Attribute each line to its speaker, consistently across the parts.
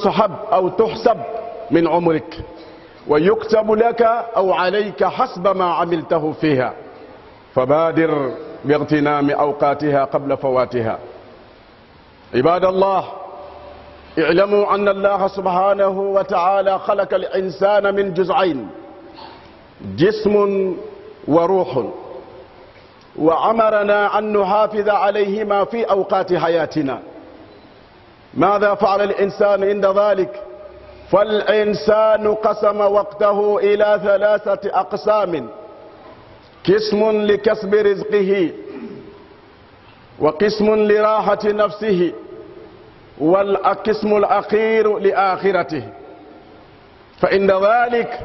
Speaker 1: تسحب أو تحسب من عمرك، ويكتب لك أو عليك حسب ما عملته فيها، فبادر باغتنام أوقاتها قبل فواتها. عباد الله، اعلموا أن الله سبحانه وتعالى خلق الإنسان من جزئين، جسم وروح، وأمرنا أن نحافظ عليهما في أوقات حياتنا. ماذا فعل الإنسان عند ذلك؟ فالإنسان قسم وقته إلى 3 أقسام: قسم لكسب رزقه، وقسم لراحة نفسه، والقسم الأخير لآخرته. فإن ذلك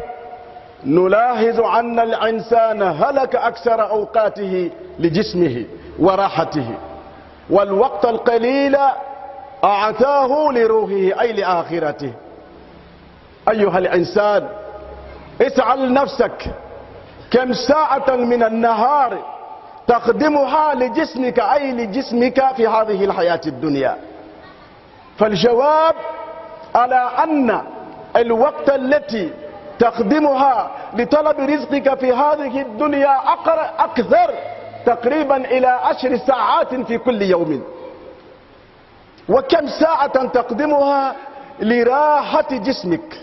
Speaker 1: نلاحظ أن الإنسان هلك أكثر أوقاته لجسمه وراحته، والوقت القليل أعطاه لروحه أي لآخرته. أيها الإنسان، اسأل نفسك كم ساعة من النهار تخدمها لجسمك أي لجسمك في هذه الحياة الدنيا؟ فالجواب على أن الوقت التي تخدمها لطلب رزقك في هذه الدنيا أكثر، تقريبا إلى 10 ساعات في كل يوم. وكم ساعة تقدمها لراحة جسمك؟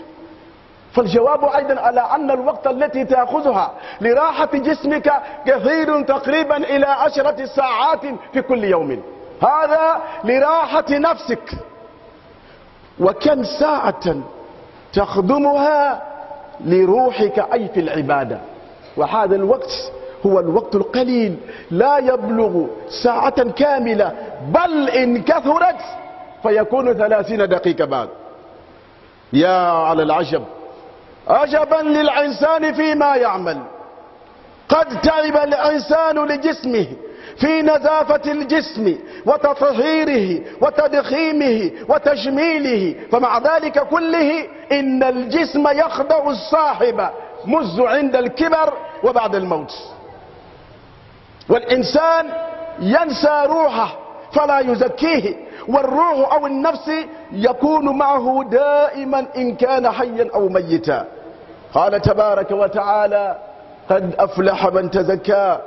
Speaker 1: فالجواب أيضا على أن الوقت التي تأخذها لراحة جسمك كثير، تقريبا إلى 10 ساعات في كل يوم، هذا لراحة نفسك. وكم ساعة تخدمها لروحك أي في العبادة؟ وهذا الوقت هو الوقت القليل، لا يبلغ ساعة كاملة، بل إن كثرت فيكون 30 دقيقة بعد. يا على العجب، عجبا للإنسان فيما يعمل. قد تعب الإنسان لجسمه في نظافة الجسم وتطهيره وتضخيمه وتجميله، فمع ذلك كله إن الجسم يخدع الصاحب منذ عند الكبر وبعد الموت. والإنسان ينسى روحه فلا يزكيه، والروح أو النفس يكون معه دائما إن كان حيا أو ميتا. قال تبارك وتعالى: قد أفلح من تزكى،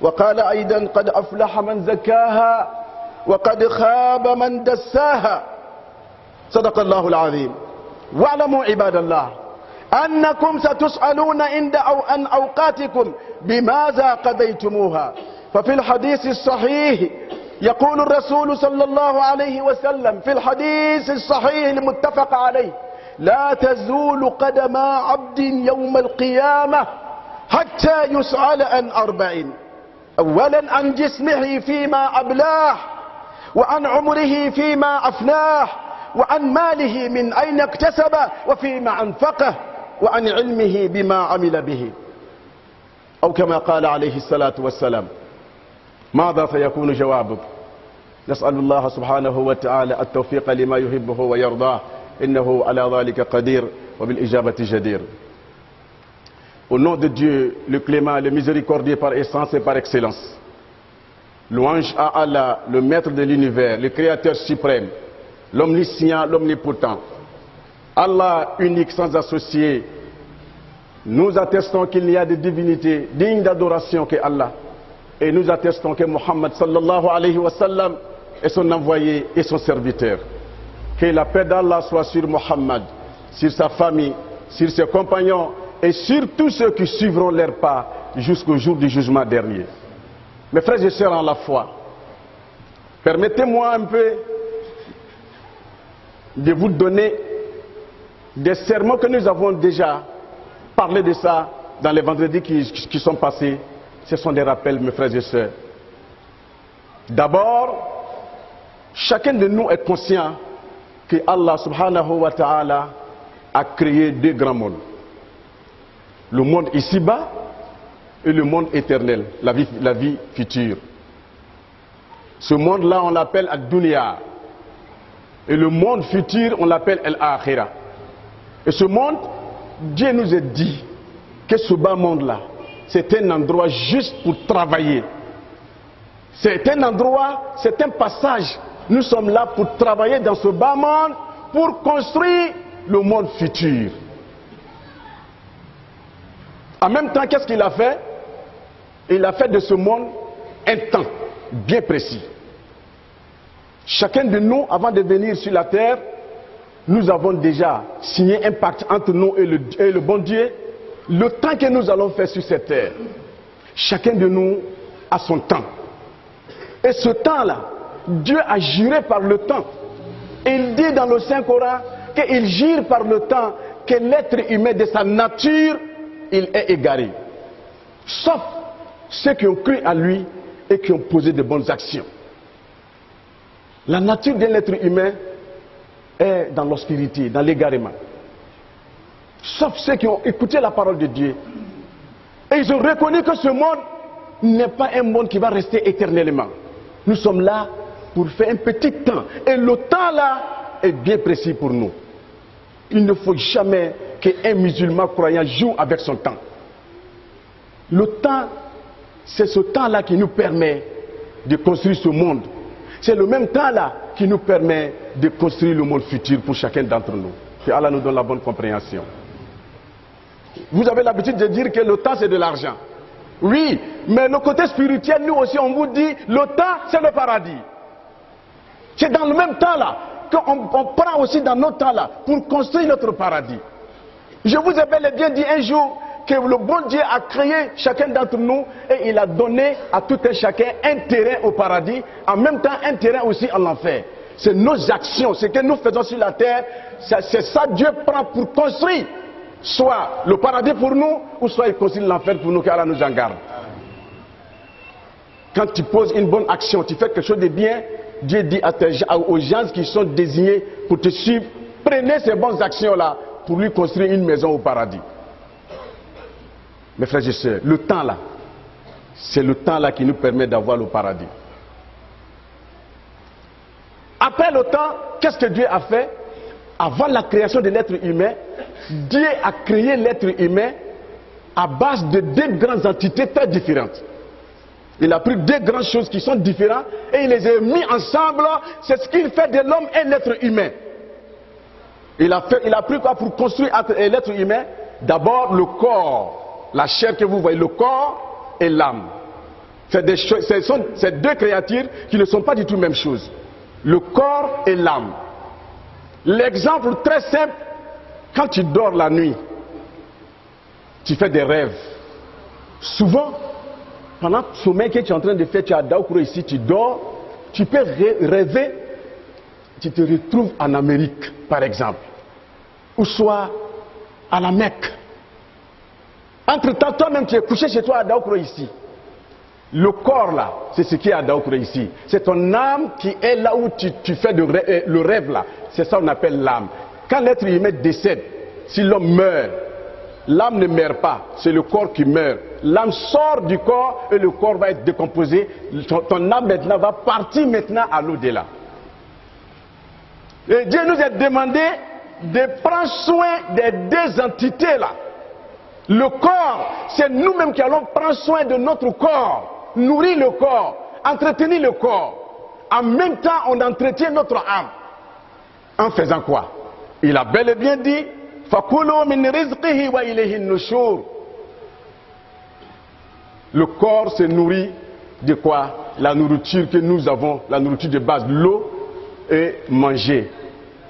Speaker 1: وقال أيضا: قد أفلح من زكاها وقد خاب من دساها. صدق الله العظيم. واعلموا عباد الله أنكم ستسألون عن أوقاتكم بماذا قضيتموها. ففي الحديث الصحيح يقول الرسول صلى الله عليه وسلم في الحديث الصحيح المتفق عليه: لا تزول قدم عبد يوم القيامة حتى يسأل عن 4: أولا عن جسمه فيما أبلاه، وعن عمره فيما أفناه، وعن ماله من أين اكتسب وفيما أنفقه، وعن علمه بما عمل به، أو كما قال عليه الصلاة والسلام. ماذا سيكون جوابك؟ نسأل الله سبحانه وتعالى التوفيق لما يحبه ويرضاه، إنه على ذلك قدير وبالإجابة جدير. Au nom de Dieu, le clément, le miséricordieux par essence et par excellence. Louange à Allah, le maître de l'univers, le créateur suprême, l'omniscient, l'omnipotent. Allah unique sans associé. Nous attestons qu'il n'y a de divinité digne d'adoration que Allah. Et nous attestons que Muhammad sallallahu alayhi wa sallam est son envoyé et son serviteur. Que la paix d'Allah soit sur Muhammad, sur sa famille, sur ses compagnons et sur tous ceux qui suivront leurs pas jusqu'au jour du jugement dernier. Mes frères et sœurs en la foi, permettez-moi un peu de vous donner des sermons que nous avons déjà parlé de ça dans les vendredis qui sont passés. Ce sont des rappels, mes frères et sœurs. D'abord, chacun de nous est conscient que Allah subhanahu wa ta'ala a créé 2 grands mondes. Le monde ici-bas et le monde éternel, la vie future. Ce monde-là, on l'appelle Ad-Dunya. Et le monde futur, on l'appelle Al-Akhira. Et ce monde, Dieu nous a dit que ce bas monde-là, c'est un endroit juste pour travailler. C'est un endroit, c'est un passage. Nous sommes là pour travailler dans ce bas monde pour construire le monde futur. En même temps, qu'est-ce qu'il a fait? Il a fait de ce monde un temps bien précis. Chacun de nous, avant de venir sur la terre, nous avons déjà signé un pacte entre nous et le bon Dieu. Le temps que nous allons faire sur cette terre, chacun de nous a son temps. Et ce temps-là, Dieu a juré par le temps. Il dit dans le Saint-Coran qu'il jure par le temps que l'être humain de sa nature, il est égaré. Sauf ceux qui ont cru à lui et qui ont posé de bonnes actions. La nature de l'être humain est dans l'obscurité, dans l'égarement. Sauf ceux qui ont écouté la parole de Dieu. Et ils ont reconnu que ce monde n'est pas un monde qui va rester éternellement. Nous sommes là pour faire un petit temps. Et le temps là est bien précis pour nous. Il ne faut jamais qu'un musulman croyant joue avec son temps. Le temps, c'est ce temps-là qui nous permet de construire ce monde. C'est le même temps-là qui nous permet de construire le monde futur pour chacun d'entre nous. Que Allah nous donne la bonne compréhension. Vous avez l'habitude de dire que le temps c'est de l'argent. Oui, mais le côté spirituel, nous aussi on vous dit, le temps c'est le paradis. C'est dans le même temps-là qu'on prend aussi dans notre temps-là pour construire notre paradis. Je vous ai bel et bien dit un jour que le bon Dieu a créé chacun d'entre nous et il a donné à tout un chacun un terrain au paradis, en même temps un terrain aussi en enfer. C'est nos actions, ce que nous faisons sur la terre, c'est ça Dieu prend pour construire. Soit le paradis pour nous, ou soit il construit l'enfer pour nous, car Allah nous en garde. Quand tu poses une bonne action, tu fais quelque chose de bien, Dieu dit aux gens qui sont désignés pour te suivre, prenez ces bonnes actions-là pour lui construire une maison au paradis. Mes frères et sœurs, le temps là, c'est le temps là qui nous permet d'avoir le paradis. Après le temps, qu'est-ce que Dieu a fait? Avant la création de l'être humain, Dieu a créé l'être humain à base de deux grandes entités très différentes. Il a pris deux grandes choses qui sont différentes et il les a mis ensemble. C'est ce qu'il fait de l'homme et l'être humain. Il a pris quoi pour construire l'être humain? D'abord le corps, la chair que vous voyez, le corps et l'âme. C'est deux créatures qui ne sont pas du tout la même chose. Le corps et l'âme. L'exemple très simple, quand tu dors la nuit, tu fais des rêves. Souvent, pendant le sommeil que tu es en train de faire, tu es à Daoukro ici, tu dors, tu peux rêver, tu te retrouves en Amérique, par exemple, ou soit à la Mecque. Entre-temps, toi-même, tu es couché chez toi à Daoukro ici. Le corps là, c'est ce qui est à Daoukro ici. C'est ton âme qui est là où tu fais le rêve là. C'est ça qu'on appelle l'âme. Quand l'être humain décède, si l'homme meurt, l'âme ne meurt pas, c'est le corps qui meurt. L'âme sort du corps et le corps va être décomposé. Ton âme maintenant va partir maintenant à l'au-delà. Et Dieu nous a demandé de prendre soin des deux entités là. Le corps, c'est nous-mêmes qui allons prendre soin de notre corps, nourrir le corps, entretenir le corps. En même temps, on entretient notre âme. En faisant quoi? Il a bel et bien dit, فَكُلُوا مِنْ رِزْقِهِ وَإِلَيْهِ النُّشُورُ. Le corps se nourrit de quoi? La nourriture que nous avons, la nourriture de base, l'eau et manger.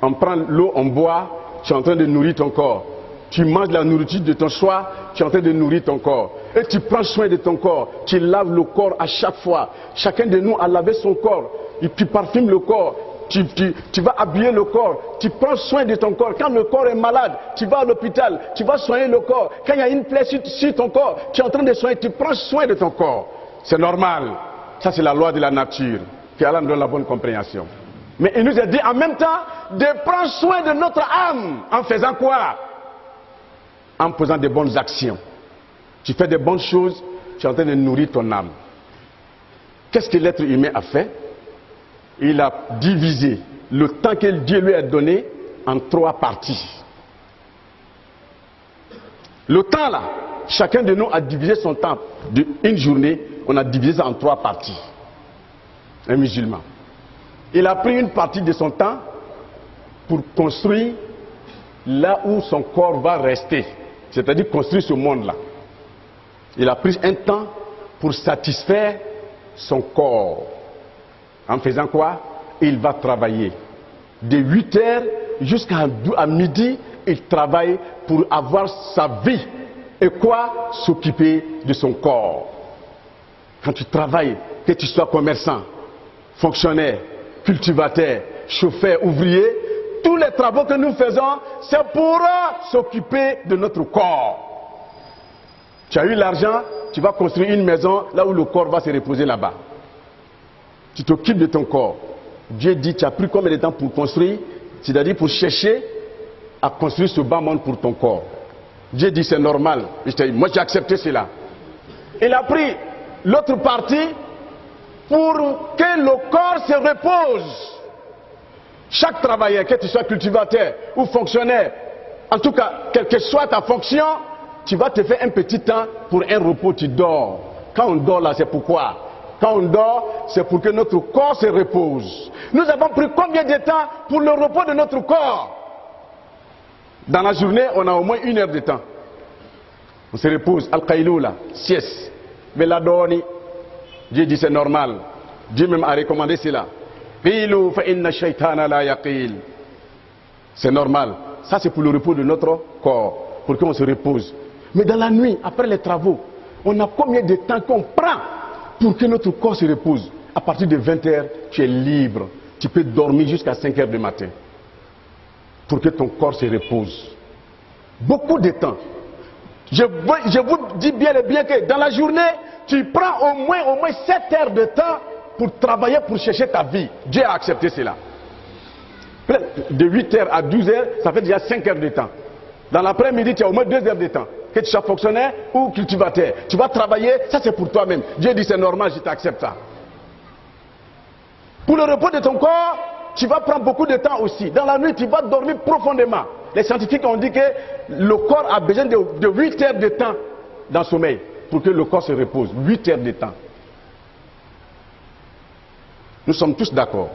Speaker 1: On prend l'eau, on boit, tu es en train de nourrir ton corps. Tu manges la nourriture de ton choix, tu es en train de nourrir ton corps. Et tu prends soin de ton corps, tu laves le corps à chaque fois. Chacun de nous a lavé son corps, et tu parfumes le corps. Tu vas habiller le corps, tu prends soin de ton corps. Quand le corps est malade, tu vas à l'hôpital, tu vas soigner le corps. Quand il y a une plaie sur ton corps, tu es en train de soigner, tu prends soin de ton corps. C'est normal. Ça, c'est la loi de la nature. Que Allah nous donne la bonne compréhension. Mais il nous a dit en même temps de prendre soin de notre âme. En faisant quoi? En posant de bonnes actions. Tu fais de bonnes choses, tu es en train de nourrir ton âme. Qu'est-ce que l'être humain a fait? Il a divisé le temps que Dieu lui a donné en 3 parties. Le temps là, chacun de nous a divisé son temps d'une journée, on a divisé ça en 3 parties. Un musulman. Il a pris une partie de son temps pour construire là où son corps va rester. C'est-à-dire construire ce monde-là. Il a pris un temps pour satisfaire son corps. En faisant quoi? Il va travailler. De 8 heures jusqu'à midi, il travaille pour avoir sa vie. Et quoi? S'occuper de son corps. Quand tu travailles, que tu sois commerçant, fonctionnaire, cultivateur, chauffeur, ouvrier, tous les travaux que nous faisons, c'est pour s'occuper de notre corps. Tu as eu l'argent, tu vas construire une maison là où le corps va se reposer là-bas. Tu t'occupes de ton corps. Dieu dit, tu as pris combien de temps pour construire? C'est-à-dire pour chercher à construire ce bas monde pour ton corps. Dieu dit, c'est normal. Moi, j'ai accepté cela. Il a pris l'autre partie pour que le corps se repose. Chaque travailleur, que tu sois cultivateur ou fonctionnaire, en tout cas, quelle que soit ta fonction, tu vas te faire un petit temps pour un repos, tu dors. Quand on dort là, c'est pourquoi? Quand on dort, c'est pour que notre corps se repose. Nous avons pris combien de temps pour le repos de notre corps? Dans la journée, on a au moins 1 heure de temps. On se repose, al-qaïloula, sieste. Mais la doni, Dieu dit c'est normal. Dieu même a recommandé cela. C'est normal. Ça c'est pour le repos de notre corps, pour qu'on se repose. Mais dans la nuit, après les travaux, on a combien de temps qu'on prend pour que notre corps se repose? À partir de 20 heures, tu es libre. Tu peux dormir jusqu'à 5 heures du matin. Pour que ton corps se repose. Beaucoup de temps. Je vous dis bien et bien que dans la journée, tu prends au moins 7 heures de temps pour travailler, pour chercher ta vie. Dieu a accepté cela. De 8 heures à 12 heures, ça fait déjà 5 heures de temps. Dans l'après-midi, tu as au moins 2 heures de temps. Que tu sois fonctionnaire ou cultivateur. Tu vas travailler, ça c'est pour toi-même. Dieu dit c'est normal, je t'accepte ça. Pour le repos de ton corps, tu vas prendre beaucoup de temps aussi. Dans la nuit, tu vas dormir profondément. Les scientifiques ont dit que le corps a besoin de 8 heures de temps dans le sommeil pour que le corps se repose. 8 heures de temps. Nous sommes tous d'accord.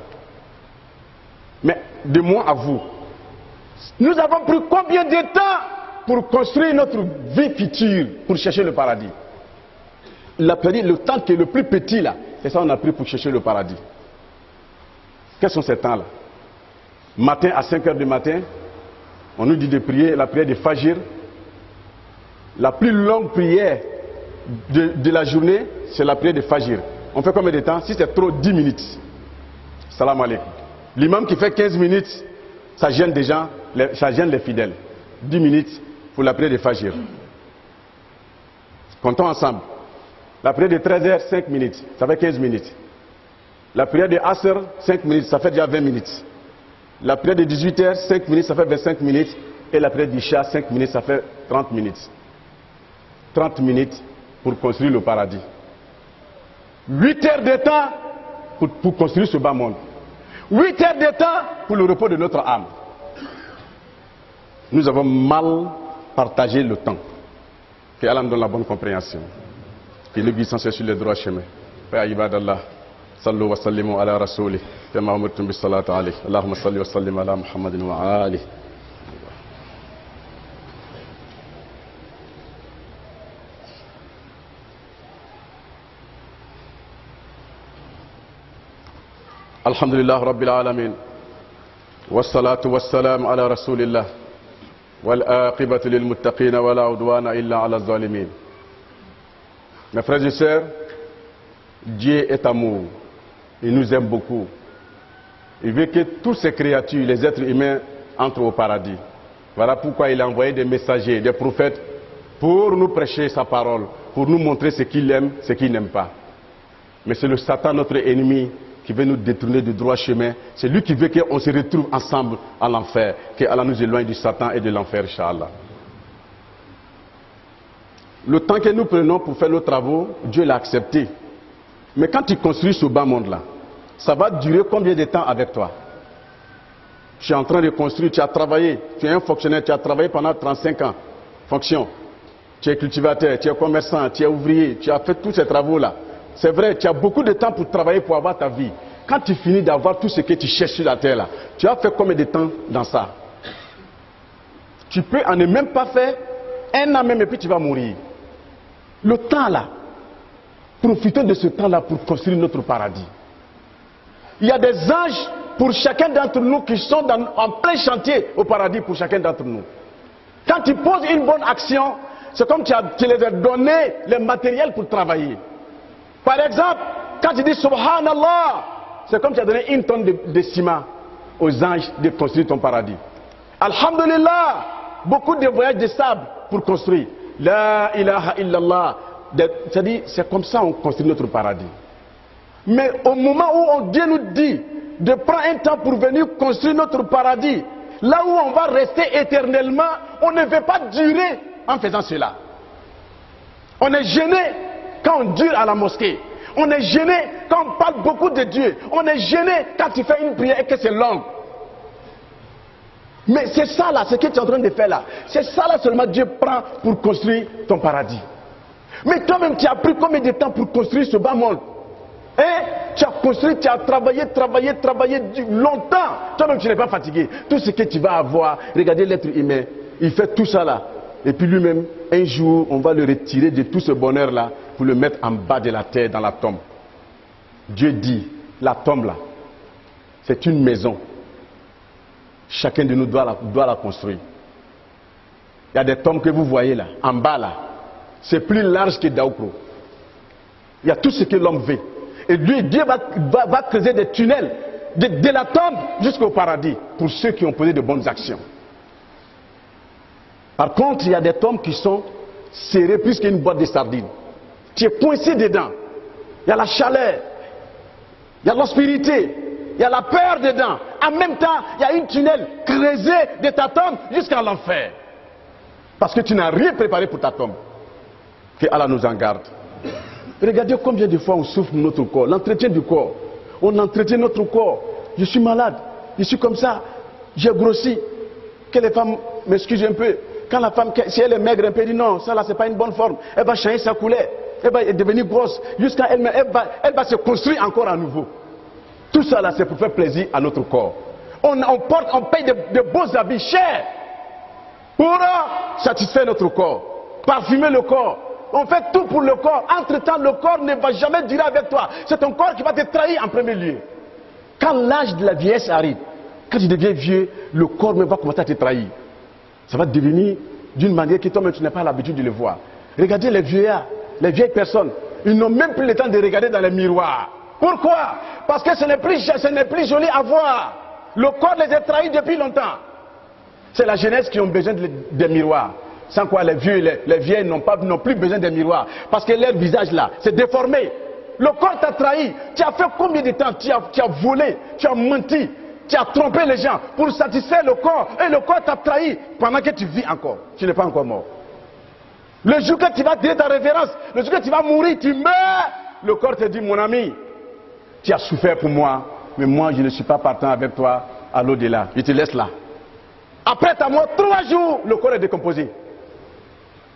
Speaker 1: Mais de moi à vous, nous avons pris combien de temps pour construire notre vie future, pour chercher le paradis? Le temps qui est le plus petit là, c'est ça qu'on a pris pour chercher le paradis. Quels sont ces temps-là? Matin à 5 heures du matin, on nous dit de prier la prière de Fajr. La plus longue prière de la journée, c'est la prière de Fajr. On fait combien de temps? Si c'est trop, 10 minutes. Salam alaikum. L'imam qui fait 15 minutes, ça gêne des gens, ça gêne les fidèles. 10 minutes pour la prière de Fajr. Comptons ensemble. La prière de 13 heures, 5 minutes, ça fait 15 minutes. La prière de Asr, 5 minutes, ça fait déjà 20 minutes. La prière de 18 heures, 5 minutes, ça fait 25 minutes. Et la prière d'Isha, 5 minutes, ça fait 30 minutes. 30 minutes pour construire le paradis. 8 heures de temps pour construire ce bas monde. 8 heures de temps pour le repos de notre âme. Nous avons mal partagé le temps. Que Allah nous donne la bonne compréhension. Que nous guidons sur le droit chemin. Père Ibadallah. صلوا وسلموا على رسوله كما أمرتم بالصلاة عليه اللهم صل وسلم على محمد وآله. الحمد لله رب العالمين والصلاة والسلام على رسول الله والعاقبة للمتقين ولا عدوان إلا على الظالمين. Mes frères et sœurs, Dieu est amour. Il nous aime beaucoup. Il veut que toutes ces créatures, les êtres humains, entrent au paradis. Voilà pourquoi il a envoyé des messagers, des prophètes, pour nous prêcher sa parole, pour nous montrer ce qu'il aime, ce qu'il n'aime pas. Mais c'est le Satan, notre ennemi, qui veut nous détourner du droit chemin. C'est lui qui veut qu'on se retrouve ensemble à l'enfer. Que Allah nous éloigne du Satan et de l'enfer, Inch'Allah. Le temps que nous prenons pour faire nos travaux, Dieu l'a accepté. Mais quand tu construis ce bas monde-là, ça va durer combien de temps avec toi? Tu es en train de construire, tu as travaillé, tu es un fonctionnaire, tu as travaillé pendant 35 ans. Fonction. Tu es cultivateur, tu es commerçant, tu es ouvrier, tu as fait tous ces travaux-là. C'est vrai, tu as beaucoup de temps pour travailler, pour avoir ta vie. quand tu finis d'avoir tout ce que tu cherches sur la terre là, tu as fait combien de temps dans ça? Tu peux en ne même pas faire un an même et puis tu vas mourir. Le temps là, profitons de ce temps là pour construire notre paradis. Il y a des anges pour chacun d'entre nous qui sont en plein chantier au paradis pour chacun d'entre nous. Quand tu poses une bonne action, c'est comme tu les as donné le matériel pour travailler. Par exemple, quand tu dis Subhanallah, c'est comme tu as donné une tonne de ciment aux anges de construire ton paradis. Alhamdulillah, beaucoup de voyages de sable pour construire. La ilaha illallah. C'est-à-dire, c'est comme ça qu'on construit notre paradis. Mais au moment où Dieu nous dit de prendre un temps pour venir construire notre paradis, là où on va rester éternellement, on ne veut pas durer en faisant cela. On est gêné quand on dure à la mosquée. On est gêné quand on parle beaucoup de Dieu. On est gêné quand tu fais une prière et que c'est long. Mais c'est ça là, ce que tu es en train de faire là. C'est ça là seulement Dieu prend pour construire ton paradis. Mais toi-même, tu as pris combien de temps pour construire ce bas monde? Hein? Tu as construit, tu as travaillé longtemps. Toi-même, tu n'es pas fatigué. Tout ce que tu vas avoir, regardez l'être humain, il fait tout ça là. Et puis lui-même, un jour, on va le retirer de tout ce bonheur là pour le mettre en bas de la terre, dans la tombe. Dieu dit, la tombe là, c'est une maison. Chacun de nous doit la construire. Il y a des tombes que vous voyez là, en bas là. C'est plus large que Daoukro. Il y a tout ce que l'homme veut. Et Dieu va creuser des tunnels de la tombe jusqu'au paradis pour ceux qui ont posé de bonnes actions. Par contre, il y a des tombes qui sont serrées plus qu'une boîte de sardines. Tu es coincé dedans. Il y a la chaleur, il y a l'aspérité, il y a la peur dedans. En même temps, il y a une tunnel creusée de ta tombe jusqu'à l'enfer. Parce que tu n'as rien préparé pour ta tombe. Que Allah nous en garde. Regardez combien de fois on souffre notre corps, l'entretien du corps. On entretient notre corps. Je suis malade, je suis comme ça, j'ai grossi. Que les femmes m'excusent un peu. Quand la femme, si elle est maigre un peu, elle dit non, ça là c'est pas une bonne forme. Elle va changer sa couleur, elle va devenir grosse. Jusqu'à elle va se construire encore à nouveau. Tout ça là c'est pour faire plaisir à notre corps. On paye de beaux habits chers pour satisfaire notre corps, parfumer le corps. On fait tout pour le corps. Entre-temps, le corps ne va jamais durer avec toi. C'est ton corps qui va te trahir en premier lieu. Quand l'âge de la vieillesse arrive, quand tu deviens vieux, le corps même va commencer à te trahir. Ça va devenir d'une manière que toi-même tu n'as pas l'habitude de le voir. Regardez les vieillards, les vieilles personnes. Ils n'ont même plus le temps de regarder dans les miroirs. Pourquoi? Parce que ce n'est plus joli à voir. Le corps les a trahis depuis longtemps. C'est la jeunesse qui ont besoin des miroirs. Sans quoi les vieux et les vieilles n'ont plus besoin des miroirs. Parce que leur visage là, c'est déformé. Le corps t'a trahi. Tu as fait combien de temps? Tu as volé, tu as menti, tu as trompé les gens pour satisfaire le corps. Et le corps t'a trahi pendant que tu vis encore. Tu n'es pas encore mort. Le jour que tu vas dire ta révérence, le jour que tu vas mourir, tu meurs. Le corps te dit, mon ami, tu as souffert pour moi, mais moi je ne suis pas partant avec toi à l'au-delà. Je te laisse là. Après ta mort, 3 jours, le corps est décomposé.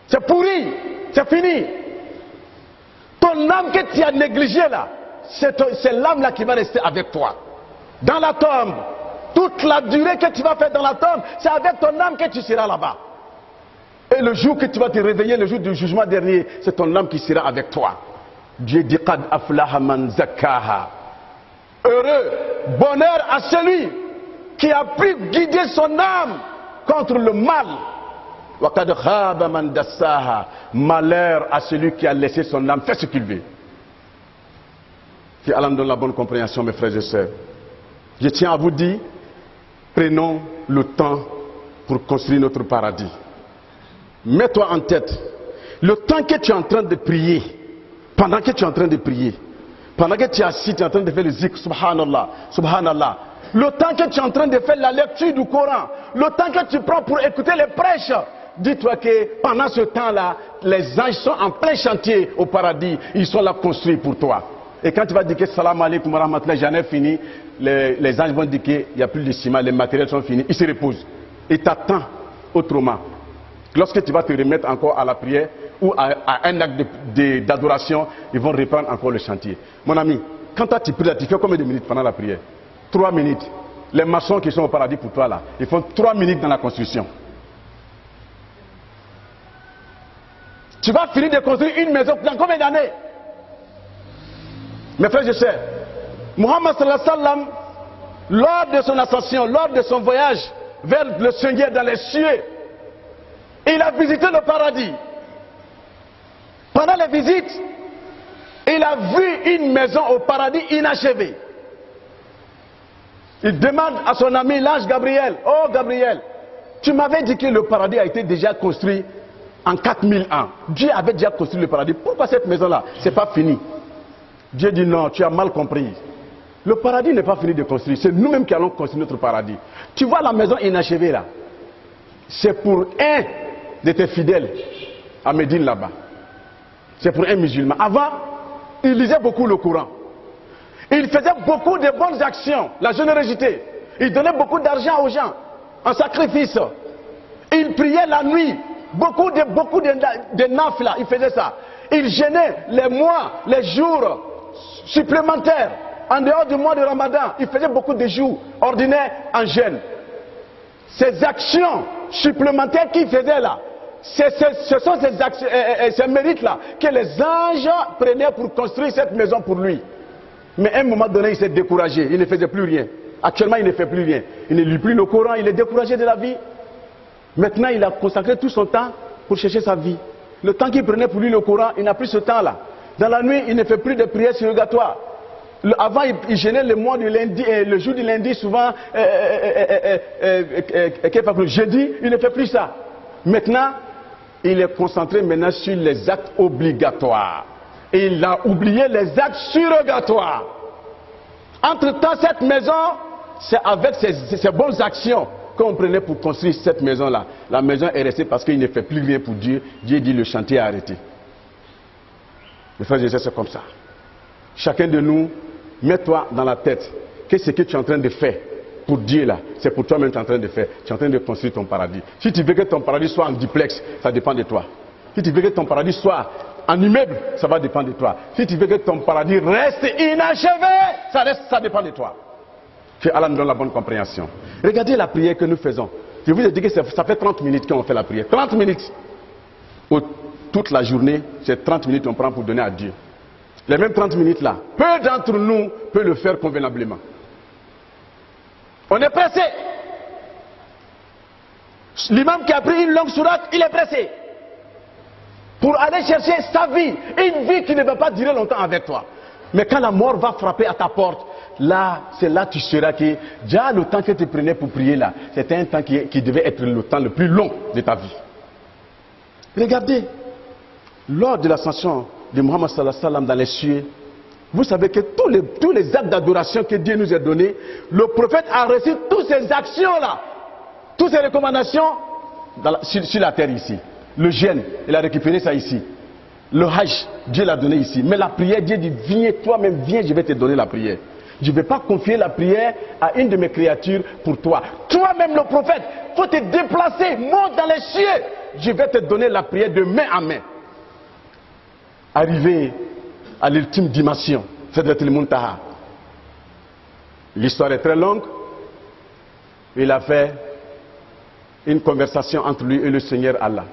Speaker 1: C'est pourri, c'est fini. Ton âme que tu as négligée là, c'est l'âme là qui va rester avec toi. Dans la tombe, toute la durée que tu vas faire dans la tombe, c'est avec ton âme que tu seras là-bas. Et le jour que tu vas te réveiller, le jour du jugement dernier, c'est ton âme qui sera avec toi. Dieu dit Qad aflaha man zakkaha. Heureux, bonheur à celui qui a pu guider son âme contre le mal. Malheur à celui qui a laissé son âme faire ce qu'il veut. Que Allah nous donne la bonne compréhension, mes frères et sœurs. Je tiens à vous dire, prenons le temps pour construire notre paradis. Mets-toi en tête, le temps que tu es en train de prier, pendant que tu es en train de prier, pendant que tu es assis, tu es en train de faire le zikr, subhanallah, subhanallah. Le temps que tu es en train de faire la lecture du Coran, le temps que tu prends pour écouter les prêches, dis-toi que pendant ce temps-là, les anges sont en plein chantier au paradis, ils sont là construits pour toi. Et quand tu vas dire que salam alaikum wa rahmatullah, j'en ai fini, les anges vont dire qu'il n'y a plus de ciment, les matériels sont finis, ils se reposent. Et t'attends autrement. Lorsque tu vas te remettre encore à la prière ou à un acte d'adoration, ils vont reprendre encore le chantier. Mon ami, quand toi tu pries là, tu fais combien de minutes pendant la prière? 3 minutes. Les maçons qui sont au paradis pour toi là, ils font 3 minutes dans la construction. Tu vas finir de construire une maison dans combien d'années? Mes frères et sœurs, Muhammad sallallahu alayhi wa sallam, lors de son ascension, lors de son voyage vers le Seigneur dans les cieux, il a visité le paradis. Pendant la visite, il a vu une maison au paradis inachevée. Il demande à son ami l'ange Gabriel, oh Gabriel, tu m'avais dit que le paradis a été déjà construit en 4000 ans. Dieu avait déjà construit le paradis. Pourquoi cette maison-là, c'est pas fini? Dieu dit non, tu as mal compris. Le paradis n'est pas fini de construire, c'est nous-mêmes qui allons construire notre paradis. Tu vois la maison inachevée là, c'est pour un de tes fidèles à Médine là-bas. C'est pour un musulman. Avant, il lisait beaucoup le Coran. Il faisait beaucoup de bonnes actions, la générosité. Il donnait beaucoup d'argent aux gens, en sacrifice. Il priait la nuit, beaucoup de nafla, il faisait ça. Il jeûnait les mois, les jours supplémentaires, en dehors du mois de Ramadan. Il faisait beaucoup de jours ordinaires en jeûne. Ces actions supplémentaires qu'il faisait là, ce sont ces mérites-là que les anges prenaient pour construire cette maison pour lui. Mais à un moment donné, il s'est découragé. Il ne faisait plus rien. Actuellement, il ne fait plus rien. Il ne lit plus le Coran. Il est découragé de la vie. Maintenant, il a consacré tout son temps pour chercher sa vie. Le temps qu'il prenait pour lire le Coran, il n'a plus ce temps-là. Dans la nuit, il ne fait plus de prières surrogatoires. Avant, il gênait le mois du lundi, le jour du lundi, souvent, le jeudi, il ne fait plus ça. Maintenant, il est concentré maintenant sur les actes obligatoires. Et il a oublié les actes surrogatoires. Entre-temps, cette maison, c'est avec ces bonnes actions qu'on prenait pour construire cette maison-là. La maison est restée parce qu'il ne fait plus rien pour Dieu. Dieu dit le chantier est arrêté. Mes frères et sœurs, c'est comme ça. Chacun de nous, mets-toi dans la tête que ce que tu es en train de faire pour Dieu là, c'est pour toi-même que tu es en train de faire. Tu es en train de construire ton paradis. Si tu veux que ton paradis soit en duplex, ça dépend de toi. Si tu veux que ton paradis soit en immeuble, ça va dépendre de toi. Si tu veux que ton paradis reste inachevé, ça dépend de toi. Que Allah nous donne la bonne compréhension. Regardez la prière que nous faisons. Je vous ai dit que ça fait 30 minutes qu'on fait la prière. 30 minutes. Toute la journée, c'est 30 minutes qu'on prend pour donner à Dieu. Les mêmes 30 minutes là, peu d'entre nous peuvent le faire convenablement. On est pressé. L'imam qui a pris une longue sourate, il est pressé. Pour aller chercher sa vie, une vie qui ne va pas durer longtemps avec toi. Mais quand la mort va frapper à ta porte, là, c'est là que tu sauras que déjà le temps que tu prenais pour prier là, c'était un temps qui devait être le temps le plus long de ta vie. Regardez, lors de l'ascension de Muhammad sallallahu alayhi wa sallam dans les cieux, vous savez que tous les actes d'adoration que Dieu nous a donnés, le prophète a reçu toutes ces actions là, toutes ces recommandations sur la terre ici. Le jeûne, il a récupéré ça ici. Le hajj, Dieu l'a donné ici. Mais la prière, Dieu dit, viens toi-même, viens, je vais te donner la prière. Je ne vais pas confier la prière à une de mes créatures pour toi. Toi-même, le prophète, il faut te déplacer, monte dans les cieux. Je vais te donner la prière de main à main. Arrivé à l'ultime dimension, Sidratul Muntaha. L'histoire est très longue. Il a fait une conversation entre lui et le Seigneur Allah.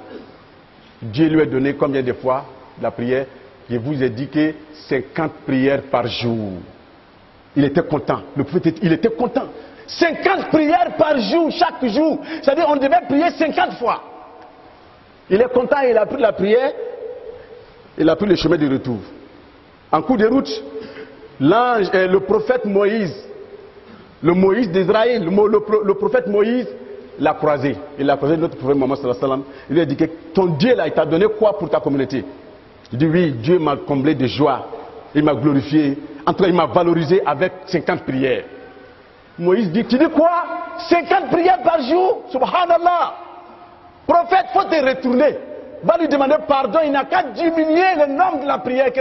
Speaker 1: Dieu lui a donné combien de fois la prière? Je vous ai dit que 50 prières par jour. Il était content. Le prophète, il était content. 50 prières par jour, chaque jour. C'est-à-dire on devait prier 50 fois. Il est content, il a pris la prière. Il a pris le chemin de retour. En cours de route, le prophète Moïse, le Moïse d'Israël, le prophète Moïse, l'a croisé. Il a croisé notre prophète Mohammed sallallahu alayhi wa sallam. Il lui a dit que ton Dieu là, il t'a donné quoi pour ta communauté? Il dit oui, Dieu m'a comblé de joie. Il m'a glorifié. En tout cas, il m'a valorisé avec 50 prières. Moïse dit, tu dis quoi? 50 prières par jour? Subhanallah. Prophète, faut te retourner. Va lui demander pardon. Il n'a qu'à diminuer le nombre de la prière que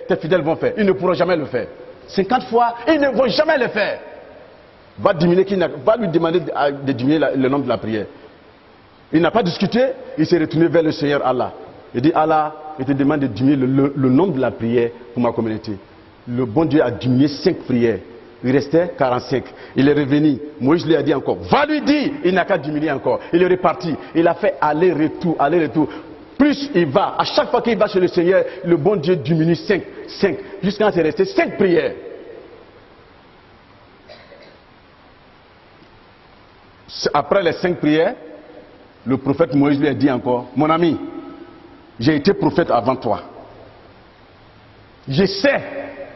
Speaker 1: tes fidèles vont faire. Ils ne pourront jamais le faire. 50 fois, ils ne vont jamais le faire. Va lui demander de diminuer le nombre de la prière. Il n'a pas discuté, il s'est retourné vers le Seigneur Allah. Il dit, Allah, je te demande de diminuer le nombre de la prière pour ma communauté. Le bon Dieu a diminué 5 prières. Il restait 45. Il est revenu. Moïse lui a dit encore, va lui dire, il n'a qu'à diminuer encore. Il est reparti. Il a fait aller-retour, aller-retour. Plus il va, à chaque fois qu'il va chez le Seigneur, le bon Dieu diminue 5, jusqu'à ce qu'il reste 5 prières. Après les 5 prières, le prophète Moïse lui a dit encore, mon ami, j'ai été prophète avant toi. Je sais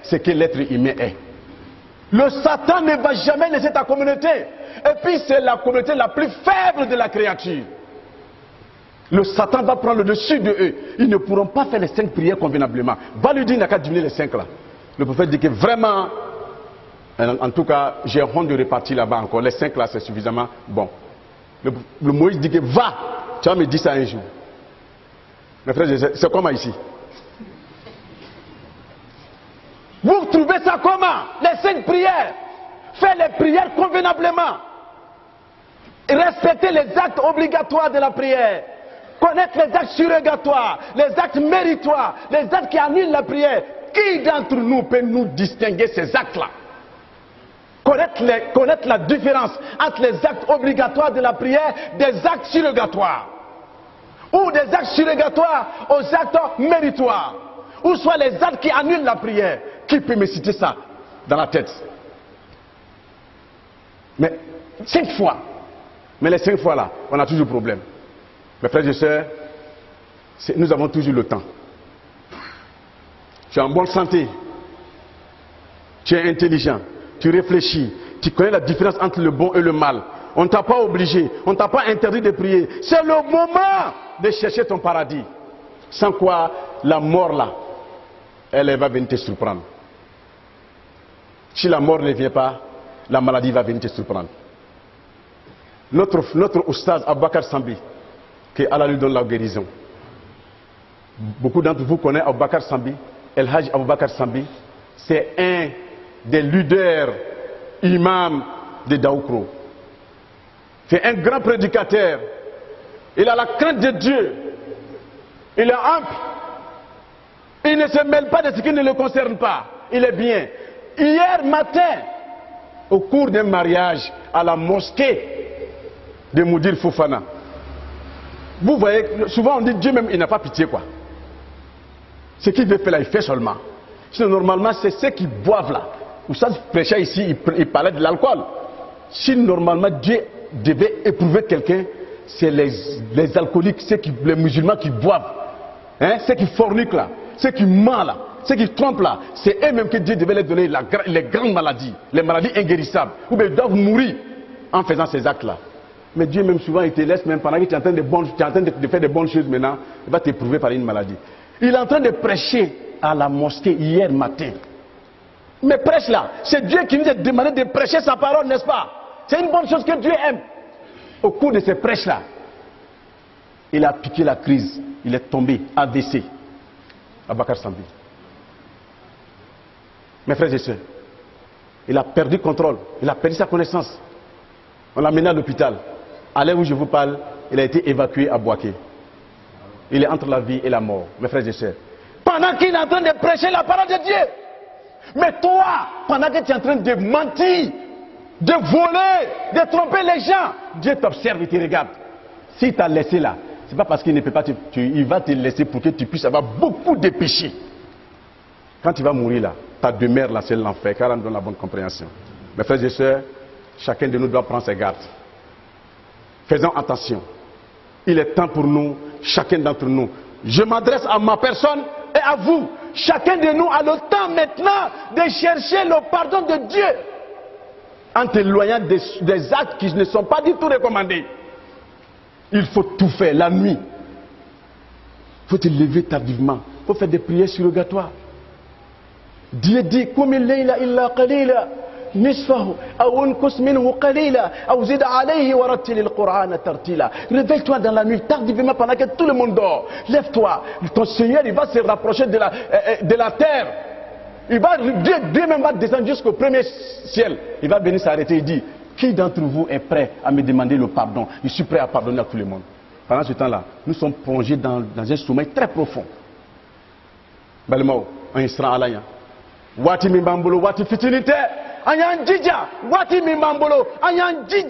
Speaker 1: ce que l'être humain est. Le Satan ne va jamais laisser ta communauté. Et puis c'est la communauté la plus faible de la créature. Le Satan va prendre le dessus de eux. Ils ne pourront pas faire les 5 prières convenablement. Va lui dire, il n'a qu'à diminuer les 5 là. Le prophète dit que vraiment, en tout cas, j'ai honte de repartir là-bas encore. Les 5 là, c'est suffisamment bon. Le Moïse dit que va, tu vas me dire ça un jour. Mes frères, c'est comment ici? Vous trouvez ça comment? Les 5 prières. Faites les prières convenablement. Respectez les actes obligatoires de la prière. Connaître les actes surrogatoires, les actes méritoires, les actes qui annulent la prière. Qui d'entre nous peut nous distinguer ces actes-là? Connaître la différence entre les actes obligatoires de la prière des actes surrogatoires. Ou des actes surrogatoires aux actes méritoires. Ou soit les actes qui annulent la prière. Qui peut me citer ça dans la tête? Mais 5 fois. Mais les 5 fois là, on a toujours problème. Mes frères et sœurs, nous avons toujours le temps. Tu es en bonne santé. Tu es intelligent. Tu réfléchis. Tu connais la différence entre le bon et le mal. On ne t'a pas obligé. On ne t'a pas interdit de prier. C'est le moment de chercher ton paradis. Sans quoi, la mort là, elle va venir te surprendre. Si la mort ne vient pas, la maladie va venir te surprendre. Notre oustaz Aboubakar Sambi, que Allah lui donne la guérison. Beaucoup d'entre vous connaissent Aboubakar Sambi. El Hajj Aboubakar Sambi, c'est un des leaders imams de Daoukro. C'est un grand prédicateur. Il a la crainte de Dieu. Il est humble. Il ne se mêle pas de ce qui ne le concerne pas. Il est bien. Hier matin, au cours d'un mariage à la mosquée de Moudir Fofana, vous voyez, souvent on dit Dieu même, il n'a pas pitié quoi. Ce qu'il veut faire là, il fait seulement. Sinon normalement c'est ceux qui boivent là. Ou ça prêchait ici, il parlait de l'alcool. Si normalement Dieu devait éprouver quelqu'un, c'est les alcooliques, les musulmans qui boivent. Hein, ceux qui forniquent là, ceux qui mentent là, ceux qui trompent là, c'est eux-mêmes que Dieu devait leur donner les grandes maladies, les maladies inguérissables, ou bien ils doivent mourir en faisant ces actes-là. Mais Dieu même souvent il te laisse, même pendant que tu es en train de faire des bonnes choses maintenant, il va t'éprouver par une maladie. Il est en train de prêcher à la mosquée hier matin. Mais prêche là, c'est Dieu qui nous a demandé de prêcher sa parole, n'est-ce pas? C'est une bonne chose que Dieu aime. Au cours de ces prêches là, il a piqué la crise, il est tombé, AVC. Aboubakar Sambi. Mes frères et sœurs, il a perdu contrôle, il a perdu sa connaissance. On l'a mené à l'hôpital. À l'heure où je vous parle, il a été évacué à Boaké. Il est entre la vie et la mort, mes frères et sœurs. Pendant qu'il est en train de prêcher la parole de Dieu. Mais toi, pendant que tu es en train de mentir, de voler, de tromper les gens, Dieu t'observe et te regarde. S'il t'a laissé là, c'est pas parce qu'il ne peut pas il va te laisser pour que tu puisses avoir beaucoup de péchés. Quand tu vas mourir là, ta demeure là, c'est l'enfer, car on donne la bonne compréhension. Mes frères et sœurs, chacun de nous doit prendre ses gardes. Faisons attention. Il est temps pour nous, chacun d'entre nous. Je m'adresse à ma personne et à vous. Chacun de nous a le temps maintenant de chercher le pardon de Dieu en t'éloignant des actes qui ne sont pas du tout recommandés. Il faut tout faire la nuit. Il faut te lever tardivement. Il faut faire des prières surrogatoires. Dieu dit قُمِ اللَّيْلَ إِلَّا قَلِيلًا نِصْفَهُ أَوْ انْقُصْ مِنْهُ قَلِيلًا أَوْ زِدْ عَلَيْهِ وَرَتِّلِ الْقُرْآنَ تَرْتِيلًا. Réveille-toi dans la nuit tardivement pendant que tout le monde dort. Lève-toi. Ton Seigneur il va se rapprocher de la terre. Dieu même va descendre jusqu'au premier ciel. Il va venir s'arrêter et dire qui d'entre vous est prêt à me demander le pardon? Je suis prêt à pardonner à tout le monde. Pendant ce temps-là, nous sommes plongés dans un sommeil très profond. balimaw an siran Ala ɲa waati min b'an bolo waati fitinin tɛ an y'an jija waati min b'an bolo an y'an jija